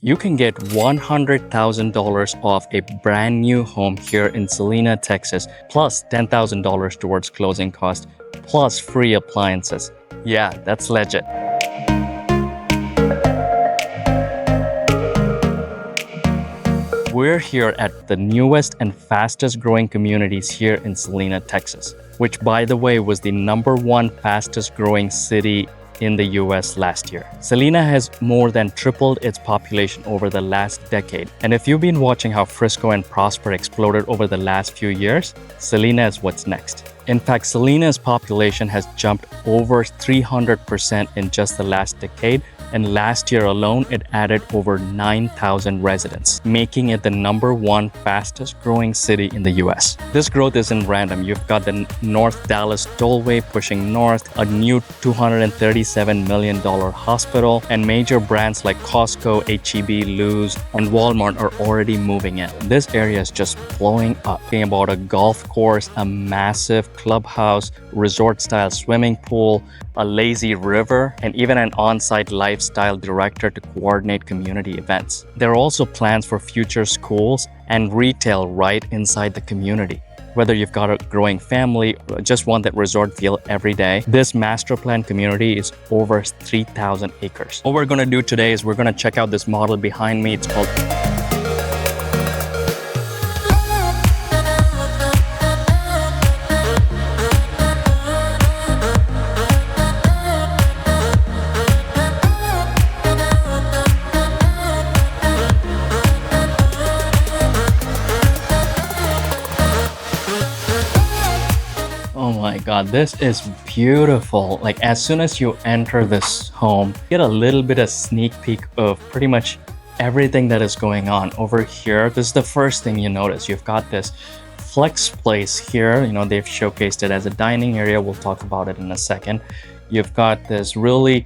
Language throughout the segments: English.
You can get $100,000 off a brand new home here in Celina, Texas, plus $10,000 towards closing costs, plus free appliances. Yeah, that's legit. We're here at the newest and fastest growing communities here in Celina, Texas, which by the way was the #1 fastest growing city in the US last year. Celina has more than tripled its population over the last decade. And if you've been watching how Frisco and Prosper exploded over the last few years, Celina is what's next. In fact, Celina's population has jumped over 300% in just the last decade, and last year alone, it added over 9,000 residents, making it the #1 fastest growing city in the US. This growth isn't random. You've got the North Dallas Tollway pushing north, a new $237 million hospital, and major brands like Costco, H-E-B, Lowe's, and Walmart are already moving in. This area is just blowing up. Talking about a golf course, a massive clubhouse, resort-style swimming pool, a lazy river, and even an on-site lifestyle director to coordinate community events. There are also plans for future schools and retail right inside the community. Whether you've got a growing family or just want that resort feel every day, this master plan community is over 3,000 acres. What we're gonna do today is we're gonna check out this model behind me. It's called God, this is beautiful. Like as soon as you enter this home, you get a little bit of sneak peek of pretty much everything that is going on over here. This is the first thing you notice. You've got this flex place here. You know, they've showcased it as a dining area. We'll talk about it in a second. You've got this really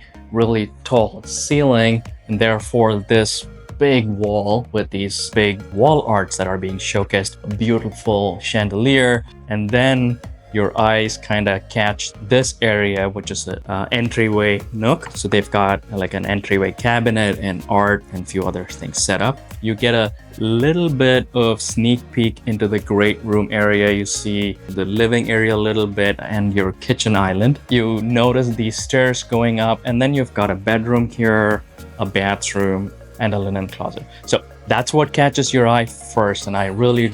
tall ceiling, and therefore this big wall with these big wall arts that are being showcased, a beautiful chandelier, and then your eyes kind of catch this area, which is an entryway nook. So they've got like an entryway cabinet and art and a few other things set up. You get a little bit of sneak peek into the great room area. You see the living area a little bit and your kitchen island. You notice these stairs going up, and then you've got a bedroom here, a bathroom, and a linen closet. So that's what catches your eye first, and I really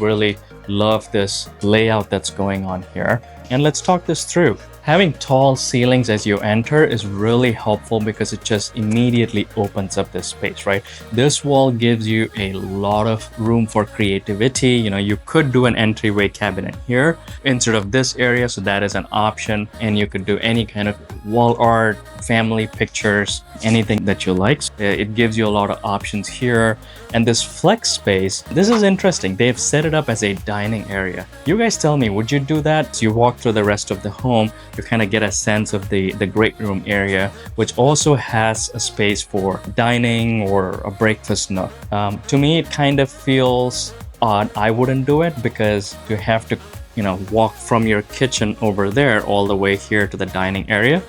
love this layout that's going on here. And let's talk this through. Having tall ceilings as you enter is really helpful because it just immediately opens up this space, right? This wall gives you a lot of room for creativity. You know, you could do an entryway cabinet here instead of this area, so that is an option. And you could do any kind of wall art, family pictures, anything that you like. So it gives you a lot of options here. And this flex space, this is interesting. They've set it up as a dining area. You guys tell me, would you do that? So you walk through the rest of the home, you kind of get a sense of the great room area, which also has a space for dining or a breakfast nook. To me, it kind of feels odd. I wouldn't do it because you have to, you know, walk from your kitchen over there all the way here to the dining area.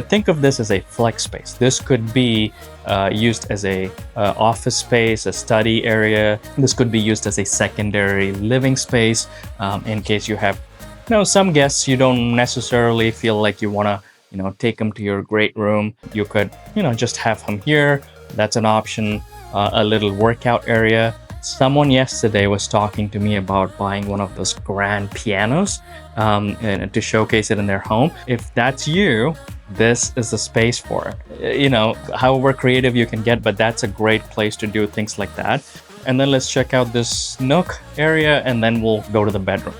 Think of this as a flex space. This could be used as a office space, a study area. This could be used as a secondary living space in case you have, you know, some guests you don't necessarily feel like you want to, you know, take them to your great room. You could, you know, just have them here. That's an option. A little workout area. Someone yesterday was talking to me about buying one of those grand pianos and to showcase it in their home. If that's you, this is the space for it. You know, however creative you can get, but that's a great place to do things like that. And then let's check out this nook area, and then we'll go to the bedroom.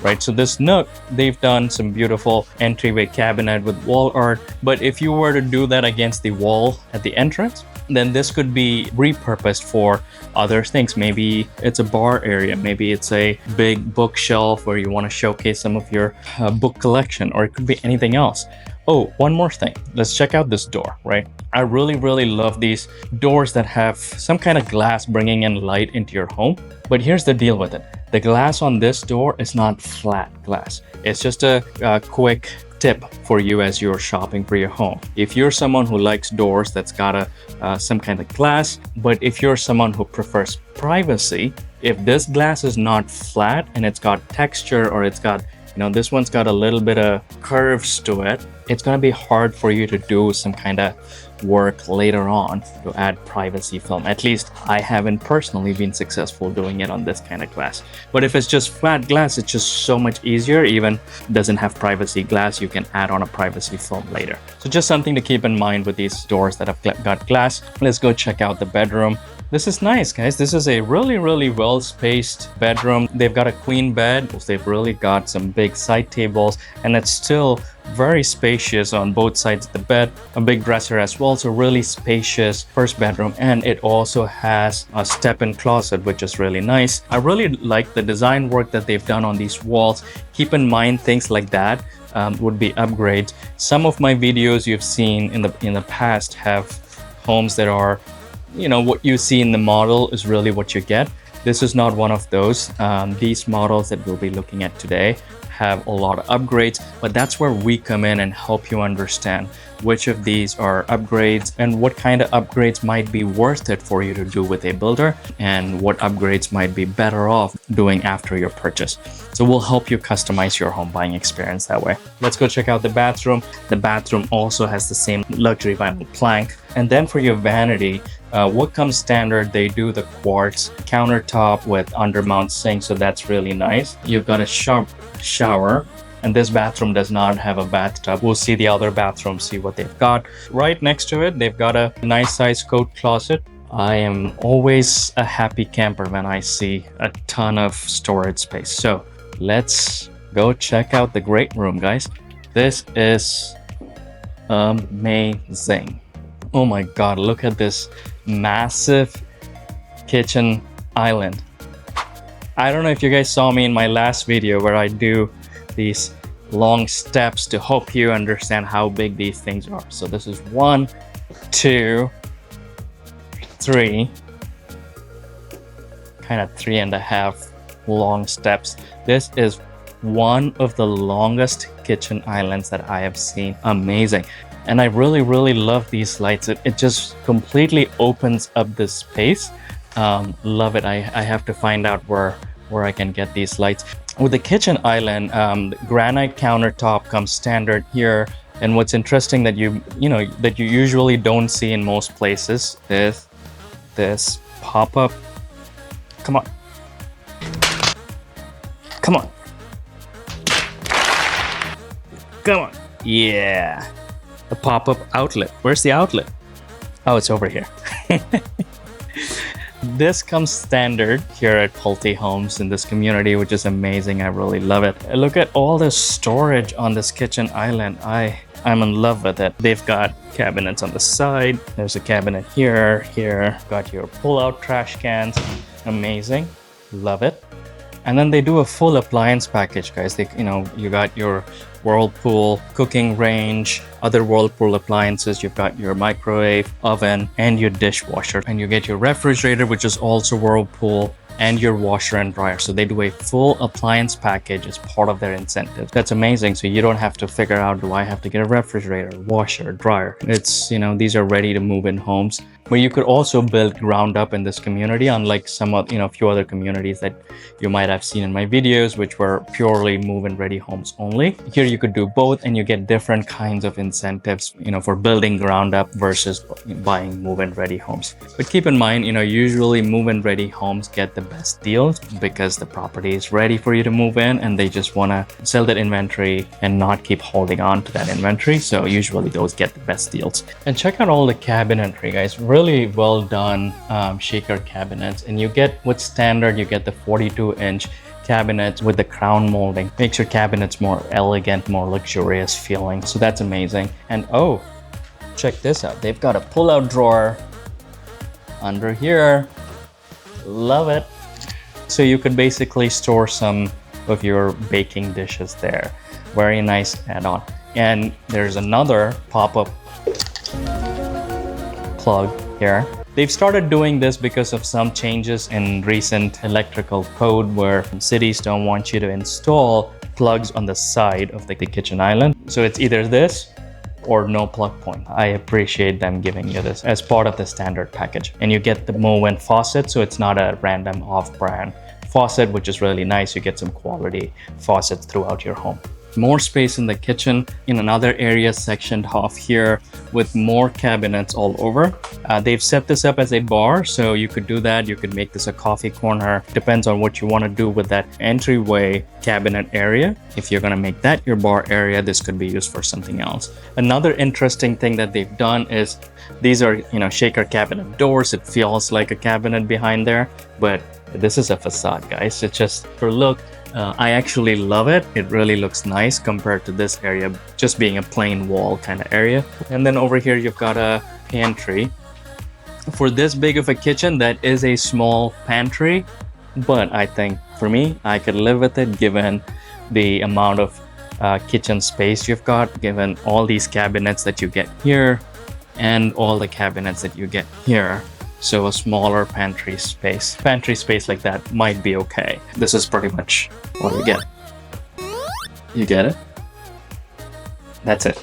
Right, so this nook, they've done some beautiful entryway cabinet with wall art. But if you were to do that against the wall at the entrance, then this could be repurposed for other things. Maybe it's a bar area, maybe it's a big bookshelf where you want to showcase some of your book collection, or it could be anything else. Oh, one more thing. Let's check out this door, right? I really love these doors that have some kind of glass bringing in light into your home. But here's the deal with it. The glass on this door is not flat glass. It's just a quick tip for you as you're shopping for your home. If you're someone who likes doors that's got some kind of glass, but if you're someone who prefers privacy, if this glass is not flat and it's got texture, or it's got, this one's got a little bit of curves to it, it's going to be hard for you to do some kind of work later on to add privacy film. At least I haven't personally been successful doing it on this kind of glass. But if it's just flat glass, it's just so much easier. Even doesn't have privacy glass, you can add on a privacy film later. So just something to keep in mind with these doors that have got glass. Let's go check out the bedroom. This is nice, guys. This is a really well spaced bedroom. They've got a queen bed. They've really got some big side tables, and it's still very spacious on both sides of the bed. A big dresser as well, so really spacious first bedroom. And it also has a step-in closet, which is really nice. I really like the design work that they've done on these walls. Keep in mind, things like that would be upgrades. Some of my videos you've seen in the past have homes that are, what you see in the model is really what you get. This is not one of those. These models that we'll be looking at today have a lot of upgrades, but that's where we come in and help you understand which of these are upgrades and what kind of upgrades might be worth it for you to do with a builder, and what upgrades might be better off doing after your purchase. So we'll help you customize your home buying experience that way. Let's go check out the bathroom. The bathroom also has the same luxury vinyl plank. And then for your vanity, what comes standard, they do the quartz countertop with undermount sink, so that's really nice. You've got a shower, and this bathroom does not have a bathtub. We'll see the other bathrooms, see what they've got. Right next to it, they've got a nice size coat closet. I am always a happy camper when I see a ton of storage space. So let's go check out the great room, guys. This is amazing. Oh my God, look at this massive kitchen island. I don't know if you guys saw me in my last video where I do these long steps to help you understand how big these things are. So this is 1, 2, 3, kind of 3.5 long steps. This is one of the longest kitchen islands that I have seen. Amazing. And I really love these lights. It just completely opens up this space. Love it. I have to find out where I can get these lights. With the kitchen island, the granite countertop comes standard here. And what's interesting that you usually don't see in most places is this pop-up. Come on. Come on. Come on. Yeah. The pop-up outlet. Where's the outlet? Oh, it's over here. This comes standard here at Pulte Homes in this community, which is amazing. I really love it. Look at all the storage on this kitchen island. I'm in love with it. They've got cabinets on the side. There's a cabinet here. Got your pull-out trash cans. Amazing. Love it. And then they do a full appliance package, guys. You got your Whirlpool cooking range, other Whirlpool appliances. You've got your microwave, oven, and your dishwasher. And you get your refrigerator, which is also Whirlpool, and your washer and dryer. So they do a full appliance package as part of their incentive. That's amazing. So you don't have to figure out, do I have to get a refrigerator, washer, dryer? It's, these are ready to move in homes. But you could also build ground up in this community, unlike some of, a few other communities that you might have seen in my videos, which were purely move-in ready homes only. Here you could do both, and you get different kinds of incentives, for building ground up versus buying move-in ready homes. But keep in mind, usually move-in ready homes get the best deals because the property is ready for you to move in, and they just want to sell that inventory and not keep holding on to that inventory. So usually those get the best deals. And check out all the cabinetry, guys. Really well done shaker cabinets. And you get what's standard, you get the 42-inch cabinets with the crown molding. Makes your cabinets more elegant, more luxurious feeling. So that's amazing. And oh, check this out. They've got a pull-out drawer under here. Love it. So you could basically store some of your baking dishes there. Very nice add-on. And there's another pop-up plug here. They've started doing this because of some changes in recent electrical code where cities don't want you to install plugs on the side of the kitchen island. So it's either this or no plug point. I appreciate them giving you this as part of the standard package. And you get the Moen faucet, so it's not a random off-brand faucet, which is really nice. You get some quality faucets throughout your home. More space in the kitchen, in another area sectioned off here with more cabinets all over. They've set this up as a bar, so you could do that. You could make this a coffee corner. Depends on what you want to do with that entryway cabinet area. If you're going to make that your bar area, this could be used for something else. Another interesting thing that they've done is these are, shaker cabinet doors. It feels like a cabinet behind there, but this is a facade, guys. It's just for look. I actually love it. It really looks nice compared to this area just being a plain wall kind of area. And then over here you've got a pantry. For this big of a kitchen, that is a small pantry, but I think for me, I could live with it given the amount of kitchen space you've got, given all these cabinets that you get here and all the cabinets that you get here. So a smaller pantry space like that might be okay. This is pretty much what we get. You get it? That's it.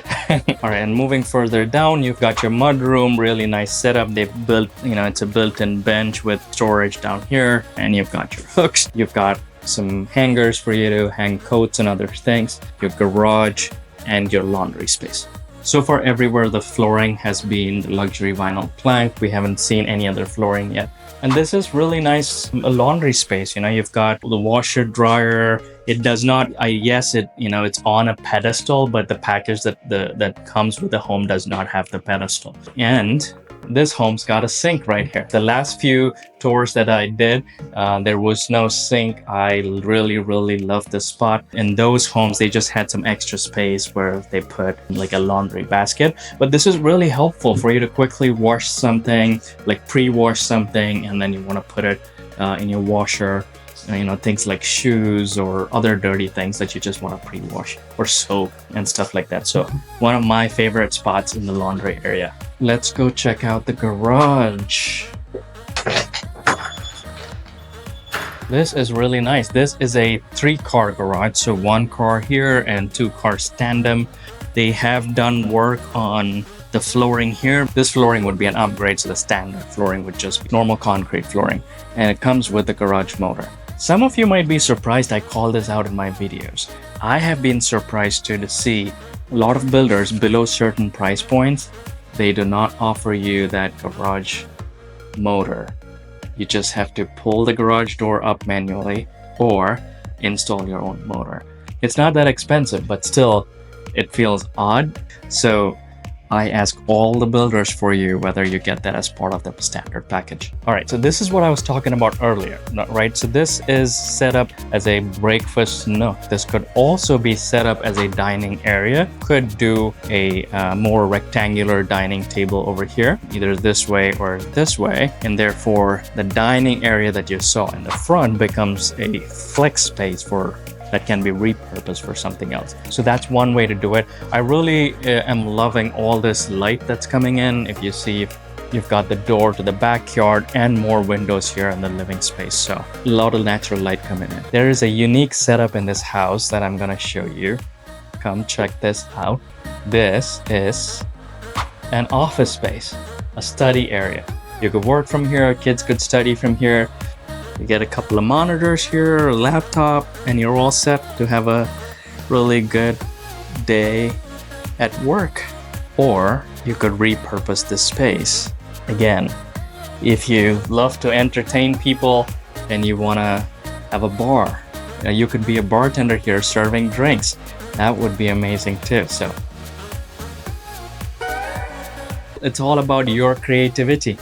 All right, and moving further down, you've got your mudroom, really nice setup. They've built, it's a built-in bench with storage down here, and you've got your hooks. You've got some hangers for you to hang coats and other things, your garage, and your laundry space. So far, everywhere the flooring has been luxury vinyl plank. We haven't seen any other flooring yet. And this is really nice laundry space. You've got the washer dryer. It does not, yes, it's on a pedestal, but the package that comes with the home does not have the pedestal. And this home's got a sink right here. The last few tours that I did, there was no sink. I really, really love this spot. In those homes, they just had some extra space where they put like a laundry basket. But this is really helpful for you to quickly wash something, like pre-wash something, and then you want to put it in your washer. Things like shoes or other dirty things that you just want to pre-wash, or soap and stuff like that. So one of my favorite spots in the laundry area. Let's go check out the garage. This is really nice. This is a 3-car garage, so 1 car here and 2 cars tandem. They have done work on the flooring here. This flooring would be an upgrade, so the standard flooring would just be normal concrete flooring, and it comes with the garage motor. Some of you might be surprised I call this out in my videos. I have been surprised too to see a lot of builders below certain price points, they do not offer you that garage motor. You just have to pull the garage door up manually or install your own motor. It's not that expensive, but still it feels odd. So I ask all the builders for you whether you get that as part of the standard package. All right, so this is what I was talking about earlier, right? So this is set up as a breakfast nook. This could also be set up as a dining area. Could do a more rectangular dining table over here, either this way or this way. And therefore, the dining area that you saw in the front becomes a flex space that can be repurposed for something else. So that's one way to do it. I really am loving all this light that's coming in. If you see, you've got the door to the backyard and more windows here in the living space. So a lot of natural light coming in. There is a unique setup in this house that I'm gonna show you. Come check this out. This is an office space, a study area. You could work from here, kids could study from here. You get a couple of monitors here, a laptop, and you're all set to have a really good day at work. Or you could repurpose this space. Again, if you love to entertain people and you want to have a bar, you could be a bartender here serving drinks. That would be amazing too. So it's all about your creativity.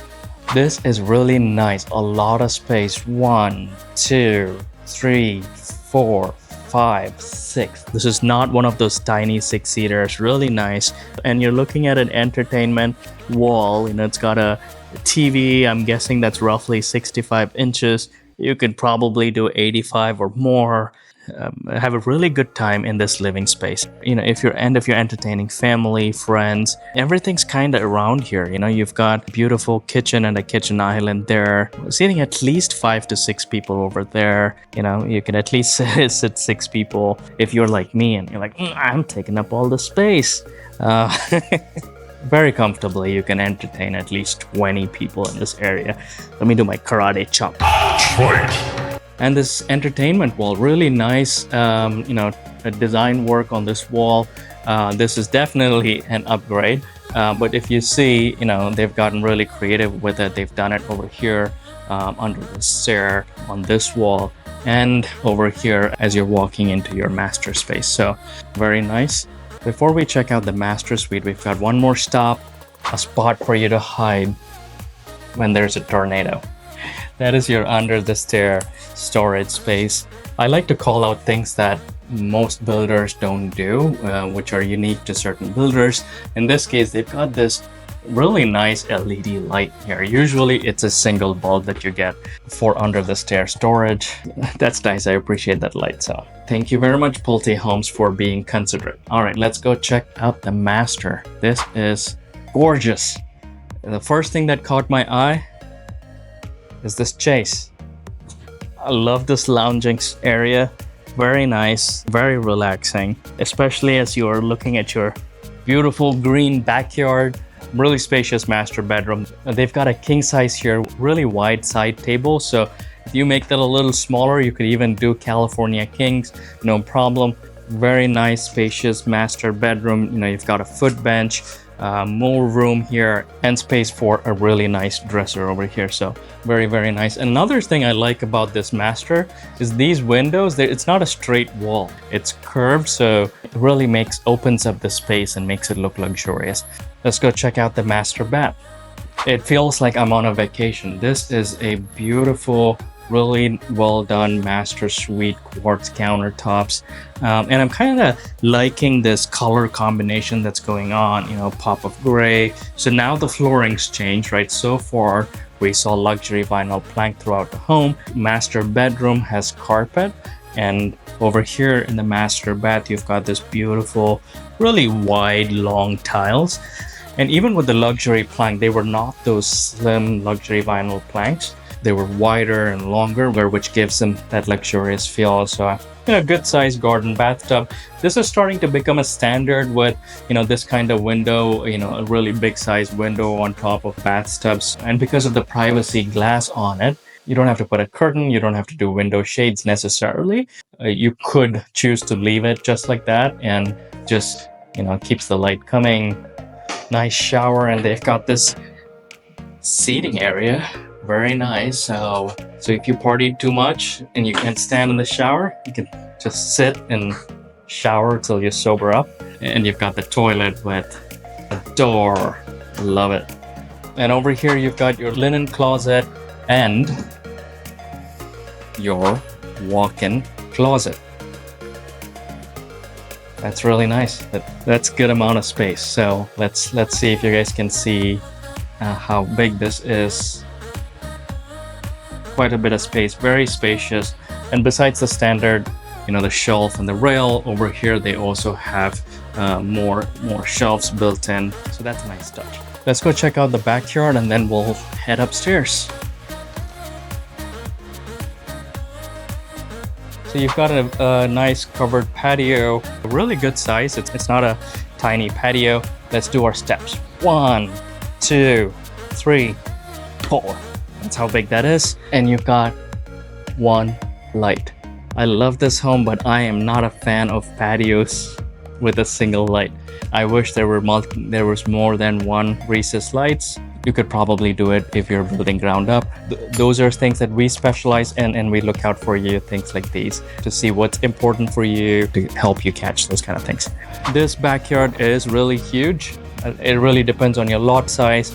This is really nice. A lot of space. 1, 2, 3, 4, 5, 6. This is not one of those tiny 6-seaters. Really nice. And you're looking at an entertainment wall. It's got a TV. I'm guessing that's roughly 65 inches. You could probably do 85 or more. have a really good time in this living space. If you're entertaining family, friends, everything's kind of around here. You've got a beautiful kitchen and a kitchen island there, seating at least 5 to 6 people over there. You can at least sit 6 people. If you're like me and you're like, I'm taking up all the space. Very comfortably, you can entertain at least 20 people in this area. Let me do my karate chop. And this entertainment wall, really nice, design work on this wall. This is definitely an upgrade. But if you see, they've gotten really creative with it. They've done it over here under the stair on this wall and over here as you're walking into your master space. So very nice. Before we check out the master suite, we've got one more stop, a spot for you to hide when there's a tornado. That is your under the stair storage space. I like to call out things that most builders don't do, which are unique to certain builders. In this case, they've got this really nice LED light here. Usually it's a single bulb that you get for under the stair storage. That's nice. I appreciate that light. So thank you very much, Pulte Homes, for being considerate. All right, let's go check out the master. This is gorgeous. The first thing that caught my eye is this chase. I love this lounging area. Very nice, very relaxing, especially as you are looking at your beautiful green backyard. Really spacious master bedroom. They've got a king size here, really wide side table. So if you make that a little smaller, you could even do California kings, no problem. Very nice, spacious master bedroom. You've got a foot bench, more room here, and space for a really nice dresser over here. So very, very nice. Another thing I like about this master is these windows. It's not a straight wall. It's curved, so it really opens up the space and makes it look luxurious. Let's go check out the master bath. It feels like I'm on a vacation. This is a beautiful, really well done master suite, quartz countertops. And I'm kind of liking this color combination that's going on, pop of gray. So now the floorings change, right? So far, we saw luxury vinyl plank throughout the home. Master bedroom has carpet. And over here in the master bath, you've got this beautiful, really wide, long tiles. And even with the luxury plank, they were not those slim luxury vinyl planks. They were wider and longer, which gives them that luxurious feel. So, good sized garden bathtub. This is starting to become a standard with, this kind of window, a really big sized window on top of bathtubs. And because of the privacy glass on it, you don't have to put a curtain. You don't have to do window shades necessarily. You could choose to leave it just like that and just, keeps the light coming. Nice shower, and they've got this seating area. Very nice. So if you party too much and you can't stand in the shower, you can just sit and shower till you sober up. And you've got the toilet with a door. Love it. And over here you've got your linen closet and your walk-in closet. That's really nice. That's a good amount of space. So let's see if you guys can see how big this is. Quite a bit of space, very spacious. And besides the standard, the shelf and the rail, over here they also have more shelves built in. So that's a nice touch. Let's go check out the backyard and then we'll head upstairs. So you've got a nice covered patio, a really good size. It's not a tiny patio. Let's do our steps. 1, 2, 3, 4. That's how big that is. And you've got one light. I love this home, but I am not a fan of patios with a single light. I wish there was more than one recessed lights. You could probably do it if you're building ground up. Those are things that we specialize in, and we look out for you, things like these, to see what's important for you, to help you catch those kind of things. This backyard is really huge. It really depends on your lot size.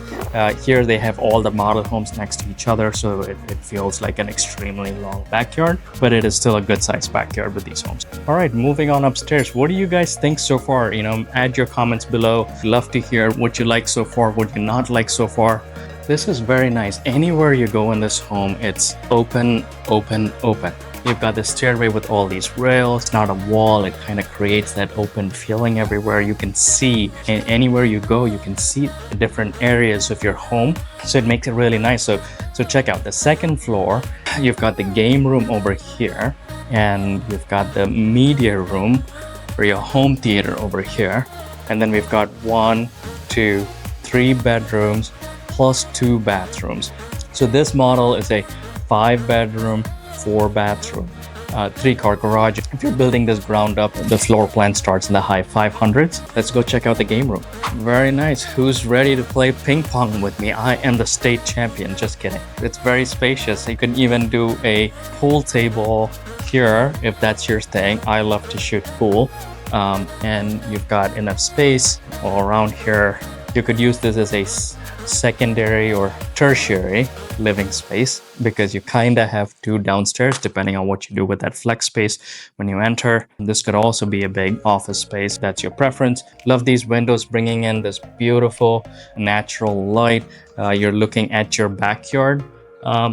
Here they have all the model homes next to each other, so it feels like an extremely long backyard, but it is still a good sized backyard with these homes. All right, moving on upstairs. What do you guys think so far? Add your comments below. Love to hear what you like so far, what you not like so far. This is very nice. Anywhere you go in this home, it's open, open, open. You've got the stairway with all these rails. It's not a wall. It kind of creates that open feeling everywhere. You can see, and anywhere you go, you can see the different areas of your home. So it makes it really nice. So check out the second floor. You've got the game room over here, and you've got the media room for your home theater over here. And then we've got 1, 2, 3 bedrooms plus 2 bathrooms. So this model is a 5-bedroom, 4-bathroom, 3-car garage. If you're building this ground up, the floor plan starts in the high 500s. Let's go check out the game room. Very nice. Who's ready to play ping pong with me? I am the state champion. Just kidding. It's very spacious. You can even do a pool table here if that's your thing. I love to shoot pool. And you've got enough space all around here. You could use this as a secondary or tertiary living space because you kind of have 2 downstairs depending on what you do with that flex space when you enter. This could also be a big office space. That's your preference. Love these windows bringing in this beautiful natural light. You're looking at your backyard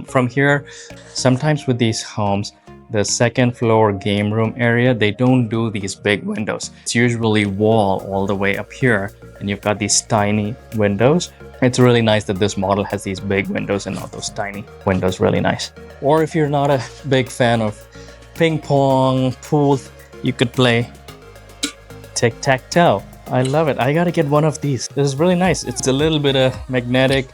from here. Sometimes with these homes, the second floor game room area, they don't do these big windows. It's usually wall all the way up here, and you've got these tiny windows. It's really nice that this model has these big windows and not those tiny windows. Really nice. Or if you're not a big fan of ping pong, pool, you could play tic-tac-toe. I love it. I gotta get one of these. This is really nice. It's a little bit of magnetic,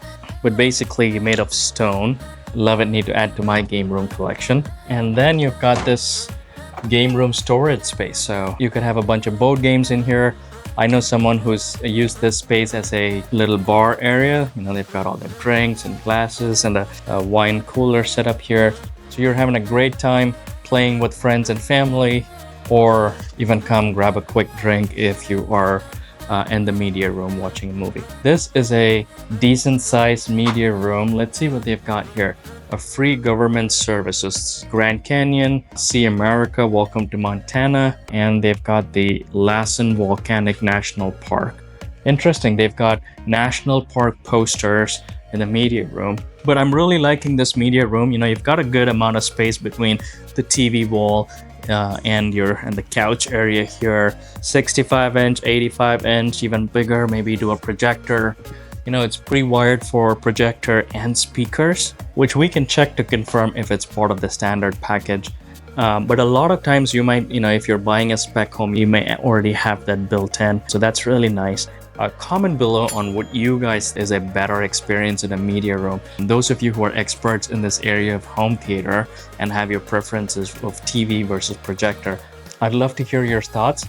but basically made of stone. Love it. Need to add to my game room collection. And then you've got this game room storage space. So you could have a bunch of board games in here. I know someone who's used this space as a little bar area. You know, they've got all their drinks and glasses and a wine cooler set up here. So you're having a great time playing with friends and family, or even come grab a quick drink if you are in the media room watching a movie. This is a decent sized media room. Let's see what they've got here. A free government services, Grand Canyon, See America, Welcome to Montana, and they've got the Lawson Volcanic National Park. Interesting, they've got national park posters in the media room. But I'm really liking this media room. You know, you've got a good amount of space between the TV wall and the couch area here. 65-inch, 85-inch, even bigger. Maybe do a projector. You know, it's pre-wired for projector and speakers, which we can check to confirm if it's part of the standard package. But a lot of times you might, you know, if you're buying a spec home, you may already have that built in. So that's really nice. Comment below on what you guys is a better experience in a media room. And those of you who are experts in this area of home theater and have your preferences of TV versus projector, I'd love to hear your thoughts.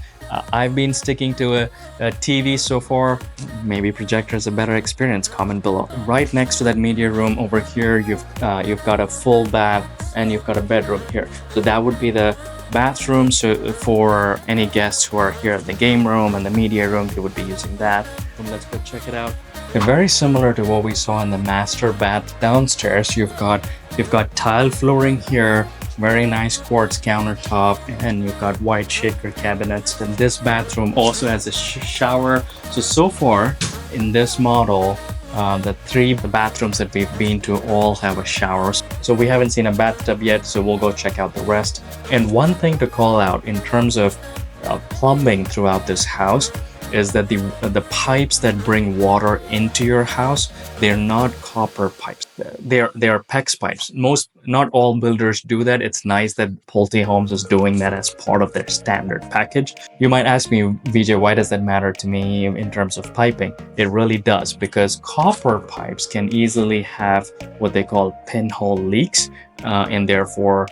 I've been sticking to a TV so far. Maybe projector is a better experience. Comment below. Right next to that media room over here, you've got a full bath and you've got a bedroom here. So that would be the bathroom. So for any guests who are here at the game room and the media room, you would be using that. And let's go check it out. And very similar to what we saw in the master bath downstairs. You've got tile flooring here. Very nice quartz countertop, and you've got white shaker cabinets. And this bathroom also has a shower. So far in this model, the 3 bathrooms that we've been to all have a shower. So we haven't seen a bathtub yet, so we'll go check out the rest. And one thing to call out in terms of plumbing throughout this house is that the pipes that bring water into your house, they're not copper pipes. They are PEX pipes. Not all builders do that. It's nice that Pulte Homes is doing that as part of their standard package. You might ask me, Vijay, why does that matter to me in terms of piping? It really does, because copper pipes can easily have what they call pinhole leaks, and therefore,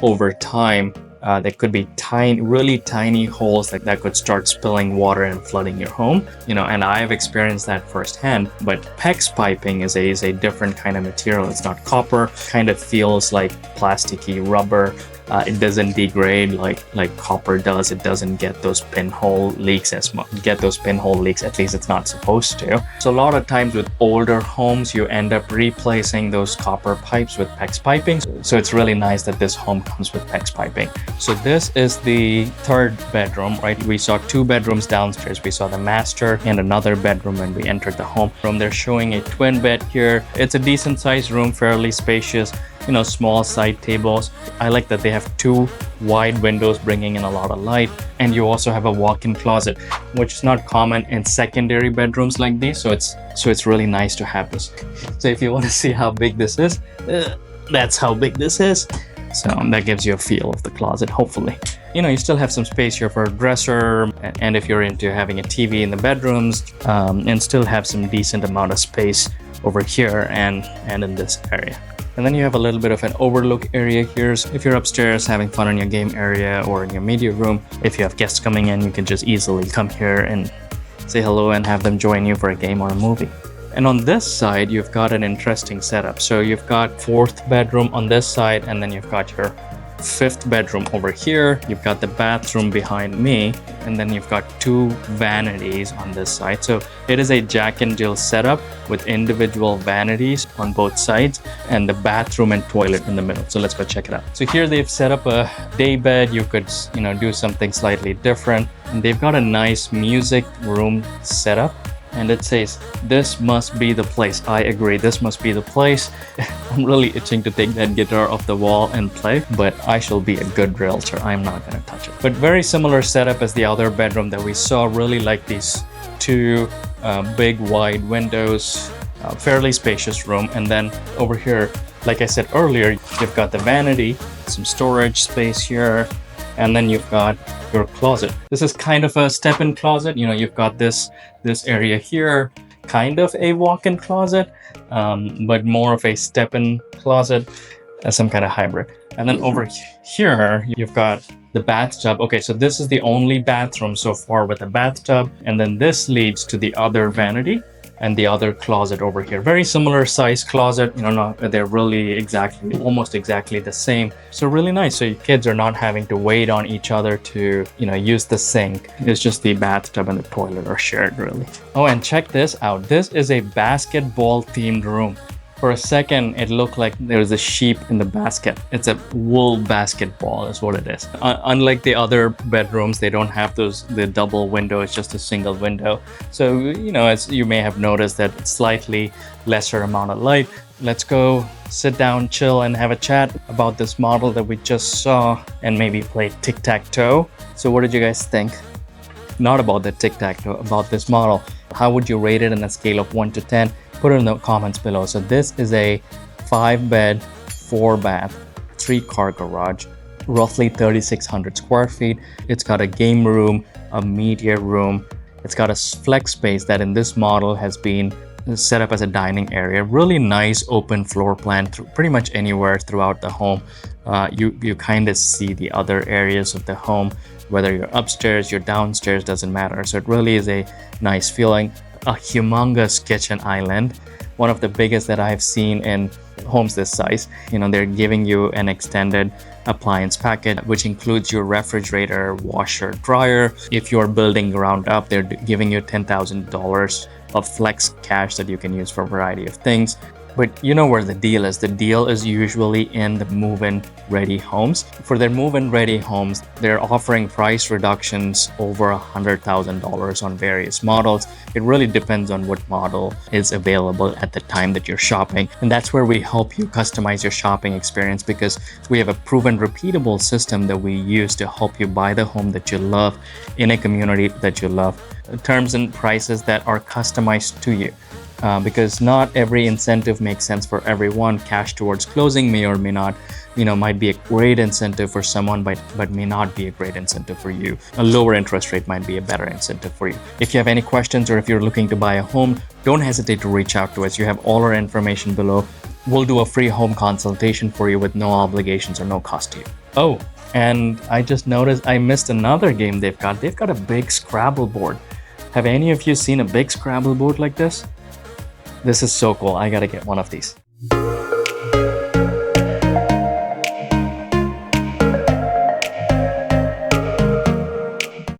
over time, there could be really tiny holes that could start spilling water and flooding your home. And I have experienced that firsthand. But PEX piping is a different kind of material. It's not copper. Kind of feels like plasticky rubber. It doesn't degrade like copper does. It doesn't get those pinhole leaks as much. At least it's not supposed to. So a lot of times with older homes, you end up replacing those copper pipes with PEX piping. So it's really nice that this home comes with PEX piping. So this is the 3rd bedroom, right? We saw 2 bedrooms downstairs. We saw the master and another bedroom when we entered the home. They're showing a twin bed here. It's a decent sized room, fairly spacious. small side tables. I like that they have 2 wide windows bringing in a lot of light, and you also have a walk-in closet, which is not common in secondary bedrooms like these. So it's really nice to have this. So if you want to see how big this is, that's how big this is. So that gives you a feel of the closet, hopefully. You still have some space here for a dresser, and if you're into having a TV in the bedrooms, and still have some decent amount of space over here and in this area. And then you have a little bit of an overlook area here. So if you're upstairs having fun in your game area or in your media room, if you have guests coming in, you can just easily come here and say hello and have them join you for a game or a movie. And on this side, you've got an interesting setup. So you've got 4th bedroom on this side, and then you've got your 5th bedroom over here. You've got the bathroom behind me, and then you've got 2 vanities on this side. So it is a Jack and Jill setup with individual vanities on both sides and the bathroom and toilet in the middle. So let's go check it out. So here they've set up a day bed. You could, do something slightly different. And they've got a nice music room setup. And it says, "This must be the place." I agree, this must be the place. I'm really itching to take that guitar off the wall and play, but I shall be a good realtor. I'm not gonna touch it. But very similar setup as the other bedroom that we saw. Really like these 2 big wide windows, fairly spacious room. And then over here, like I said earlier, you've got the vanity, some storage space here, and then you've got your closet. This is kind of a step-in closet. You've got this area here, kind of a walk-in closet, but more of a step-in closet, as some kind of hybrid. And then over here, you've got the bathtub. Okay, so this is the only bathroom so far with a bathtub, and then this leads to the other vanity and the other closet over here. Very similar size closet, they're really almost exactly the same. So really nice. So your kids are not having to wait on each other to, use the sink. It's just the bathtub and the toilet are shared, really. Oh, and check this out. This is a basketball themed room. For a second, it looked like there's a sheep in the basket. It's a wool basketball is what it is. Unlike the other bedrooms, they don't have the double window. It's just a single window. So, as you may have noticed, that slightly lesser amount of light. Let's go sit down, chill, and have a chat about this model that we just saw, and maybe play tic-tac-toe. So what did you guys think? Not about the tic-tac-toe, about this model. How would you rate it on a scale of 1 to 10? Put it in the comments below. So this is a 5-bed, 4-bath, 3-car garage, roughly 3,600 square feet. It's got a game room, a media room. It's got a flex space that in this model has been set up as a dining area. Really nice open floor plan pretty much anywhere throughout the home. You kind of see the other areas of the home, whether you're upstairs, you're downstairs, doesn't matter. So it really is a nice feeling. A humongous kitchen island, one of the biggest that I've seen in homes this size. They're giving you an extended appliance package, which includes your refrigerator, washer, dryer. If you're building ground up, they're giving you $10,000 of flex cash that you can use for a variety of things. But you know where the deal is. The deal is usually in the move-in ready homes. For their move-in ready homes, they're offering price reductions over $100,000 on various models. It really depends on what model is available at the time that you're shopping. And that's where we help you customize your shopping experience, because we have a proven, repeatable system that we use to help you buy the home that you love in a community that you love. Terms and prices that are customized to you. Because not every incentive makes sense for everyone. Cash towards closing may or may not, might be a great incentive for someone, but may not be a great incentive for you. A lower interest rate might be a better incentive for you. If you have any questions, or if you're looking to buy a home, don't hesitate to reach out to us. You have all our information below. We'll do a free home consultation for you with no obligations or no cost to you. Oh, and I just noticed I missed another game they've got. They've got a big Scrabble board. Have any of you seen a big Scrabble board like this? This is so cool. I gotta get one of these.